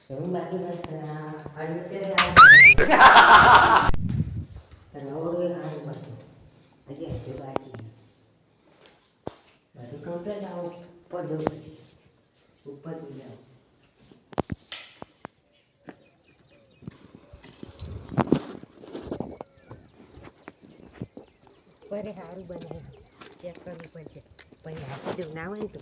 હું બાકી બસ અડતે રવડું સારું પડતું હજી હજુ બાકી બધું કમ્પ્લેટ આવું ઉપર જવું છે ઉપર જઈ જાવ પર સારું બને ચેક કરવું પડશે પછી હાથે જેવું ના હોય તો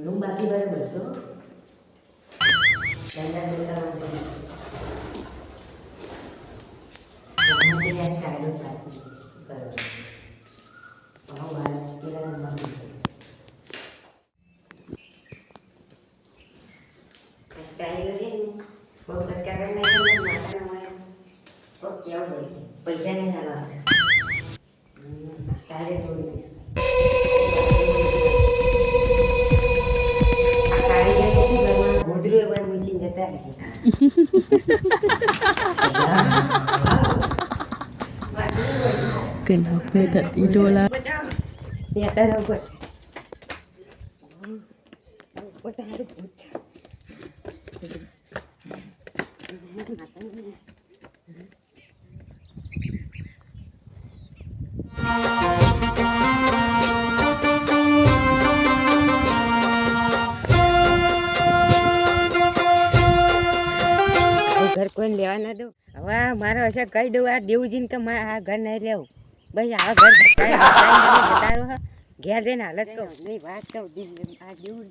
હું બાકી બરાબર છો પૈસા નહીં ચાલવા સ્ટાઇલ જોડી Kenapa tak tidur lah? Ni atas dah buat. Buat tak ada bocah. ઘર કોઈને લેવા ના દઉં હવે મારે હશે કહી દઉં આ દેવજીને કે મારે આ ઘર નહીં લેવું ભાઈ આ ઘર જતા રહો ઘેર જઈને હાલત કહું નહીં વાત કહું આ દેવું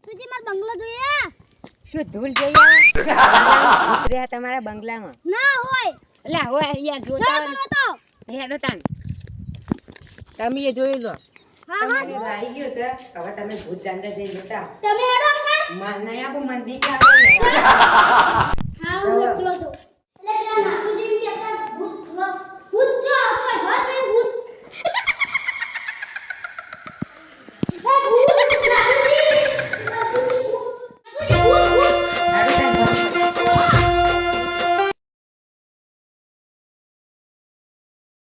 તુજી માર બંગલો જોઈએ શું ધૂળ જોઈએ તમારા બંગલામાં ના હોય એટલે હોય અહીંયા જોતા હેડો તાન તમે એ જોઈ લો તમારી વાડી ગયો છે હવે તમે ભૂત ચાંદા જઈ જોતા તમે હેડો માર નહીં આપો મન બીક લાગે